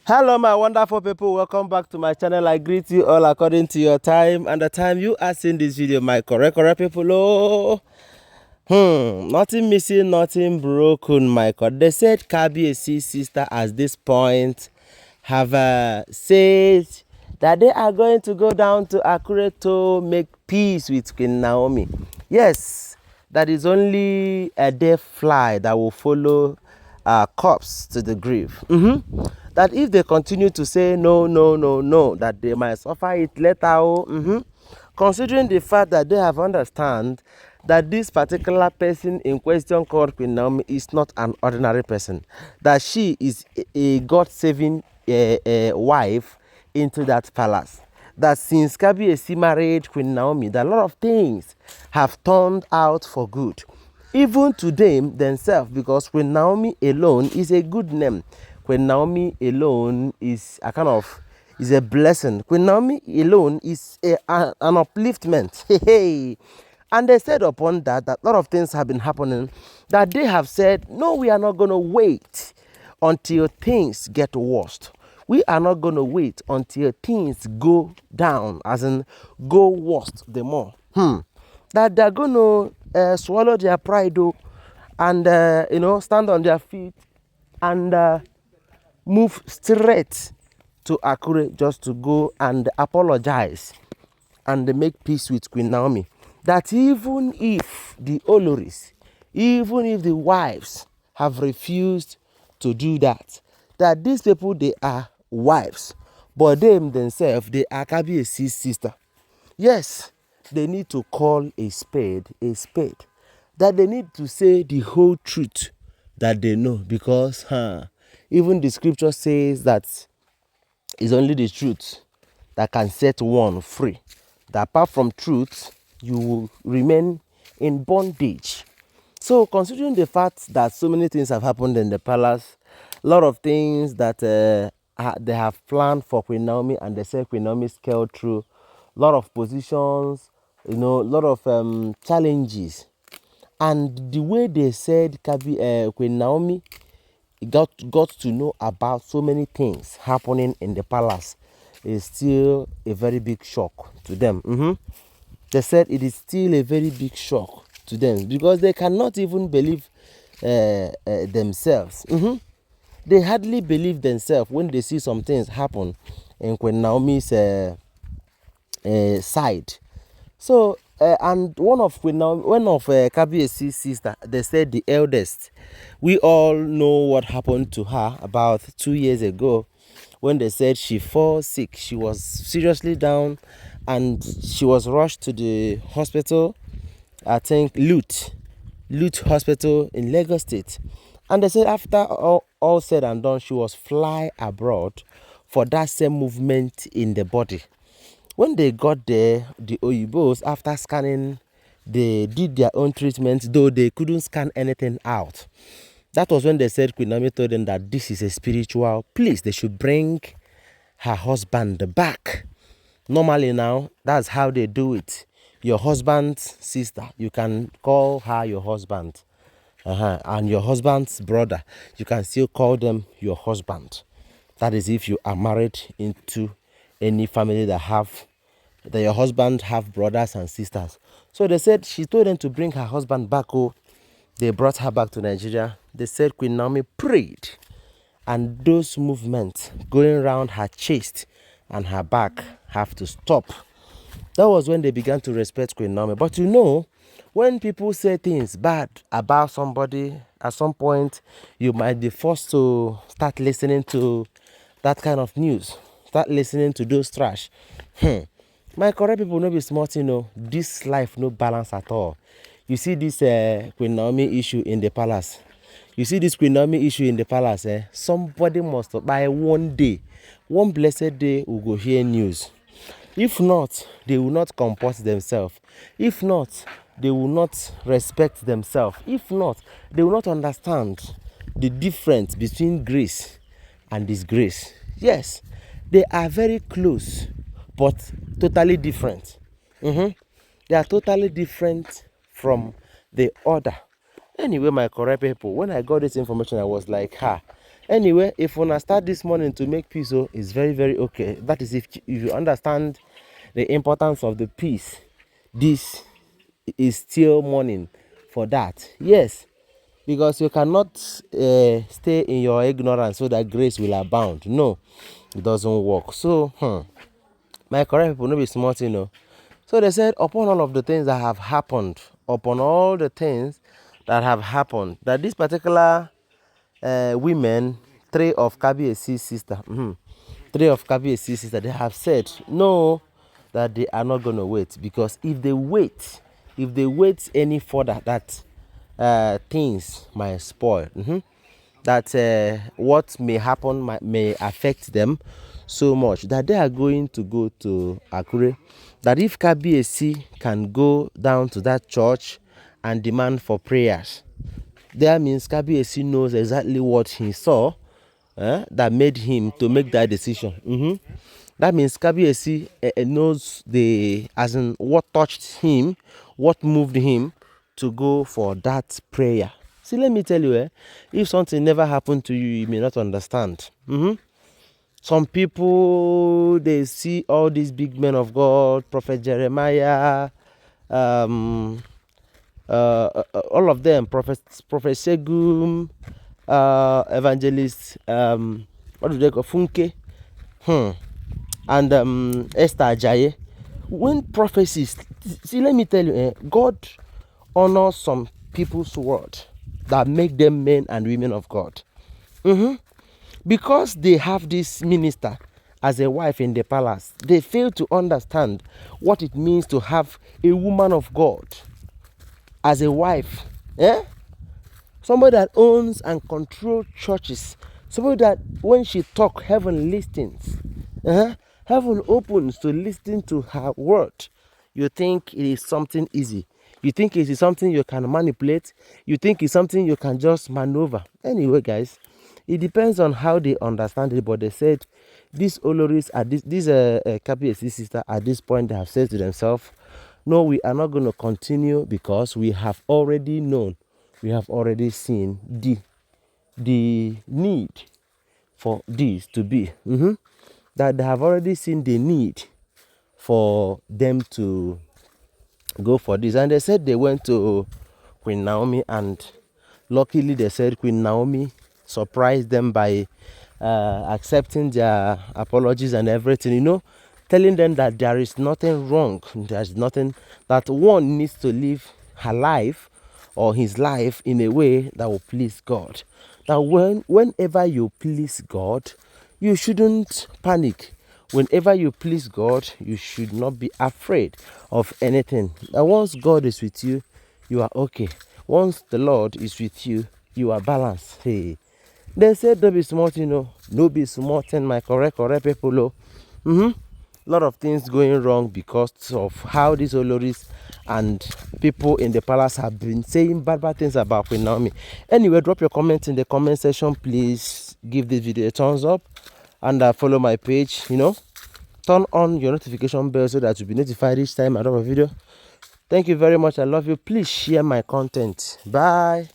Hello my wonderful people, welcome back to my channel. I greet you all according to your time and the time you are seeing this video, my correct people. Nothing missing, nothing broken, my God. They said Kabiyesi's sister at this point have said that they are going to go down to Akure to make peace with Queen Naomi. Yes, that is only a dead fly that will follow corpse to the grave. That if they continue to say no, no, no, no, that they might suffer it later. Considering the fact that they have understand that this particular person in question called Queen Naomi is not an ordinary person, that she is a God-saving wife into that palace. That since Kabiyesi married Queen Naomi, that a lot of things have turned out for good. Even to them themselves, because Queen Naomi alone is a good name. Queen Naomi alone is a kind of is a blessing. Queen Naomi alone is an upliftment. Hey. And they said upon that a lot of things have been happening, that they have said, no, we are not going to wait until things get worse. We are not going to wait until things go down, as in go worse the more. That they're going to swallow their pride and, stand on their feet and move straight to Akure just to go and apologize and make peace with Queen Naomi. That even if the Olories, even if the wives have refused to do that, that these people, they are wives, but them themselves, they are Kabiyesi's sister. Yes, they need to call a spade a spade. That they need to say the whole truth that they know, because even the scripture says that it's only the truth that can set one free. That apart from truth, you will remain in bondage. So considering the fact that so many things have happened in the palace, a lot of things that they have planned for Queen Naomi, and they say Queen Naomi scaled through, a lot of positions, a lot of challenges. And the way they said Queen Naomi got to know about so many things happening in the palace is still a very big shock to them. They said it is still a very big shock to them, because they cannot even believe themselves. They hardly believe themselves when they see some things happen in Queen Naomi's side. So, and one of Kabiyesi's sister, they said the eldest, we all know what happened to her about 2 years ago, when they said she fell sick. She was seriously down and she was rushed to the hospital, I think Lute Hospital in Lagos State. And they said after all said and done, she was fly abroad for that same movement in the body. When they got there, the Oyibos, after scanning, they did their own treatment, though they couldn't scan anything out. That was when they said Queen Naomi told them that this is a spiritual place. They should bring her husband back. Normally now, that's how they do it. Your husband's sister, you can call her your husband. And your husband's brother, you can still call them your husband. That is if you are married into any family that your husband have brothers and sisters. So they said she told them to bring her husband back. They brought her back to Nigeria. They said Queen Naomi prayed, and those movements going around her chest and her back have to stop. That was when they began to respect Queen Naomi. But when people say things bad about somebody, at some point you might be forced to start listening to that kind of news. Start listening to those trash. My correct people, no be smart, this life no balance at all. You see this Queen Naomi issue in the palace. Somebody must, by one day, one blessed day, will go hear news. If not, they will not comport themselves. If not, they will not respect themselves. If not, they will not understand the difference between grace and disgrace. Yes, they are very close, but totally different. They are totally different from the other. Anyway, my correct people, when I got this information, I was like, Anyway, if una start this morning to make peace, oh, it's very, very okay. That is if you understand the importance of the peace. This is still morning for that. Yes, because you cannot stay in your ignorance so that grace will abound. No, it doesn't work. So, my correct people, no be smart, you know. So they said, upon all of the things that have happened, upon all the things that have happened, that this particular women, three of Kabiesi's sister, three of Kabiesi's sister, they have said no, that they are not going to wait, because if they wait any further, that things might spoil. That what may happen may affect them so much that they are going to go to Akure. That if Kabiesi can go down to that church and demand for prayers, that means Kabiesi knows exactly what he saw that made him to make that decision. That means Kabiesi knows as in what touched him, what moved him to go for that prayer. See, let me tell you, if something never happened to you, you may not understand. Some people, they see all these big men of God, Prophet Jeremiah, all of them, Prophet Segum, Evangelist, what do they call, Funke, and Esther Ajayi. When prophecies, see, let me tell you, God honors some people's word that make them men and women of God. Because they have this minister as a wife in the palace, they fail to understand what it means to have a woman of God as a wife. Somebody that owns and controls churches. Somebody that when she talk, heaven listens. Heaven opens to listen to her word. You think it is something easy. You think it is something you can manipulate. You think it's something you can just maneuver. Anyway, guys, it depends on how they understand it. But they said these Olories, these Kabiesi sister, at this point, they have said to themselves, no, we are not going to continue, because we have already known, we have already seen the need for this to be. That they have already seen the need for them to go for this. And they said they went to QueenNaomi, and luckily they said QueenNaomi surprised them by accepting their apologies and everything, telling them that there is nothing wrong. There's nothing, that one needs to live her life or his life in a way that will please God. That whenever you please God, you shouldn't panic. Whenever you please God, you should not be afraid of anything. And once God is with you, you are okay. Once the Lord is with you, you are balanced. Hey. They said don't be smart, no be smart, and my correct people. A lot of things going wrong because of how these Oloris and people in the palace have been saying bad things about QueenNaomi. Anyway, drop your comments in the comment section. Please give this video a thumbs up and follow my page. Turn on your notification bell so that you'll be notified each time I drop a video. Thank you very much. I love you. Please share my content. Bye.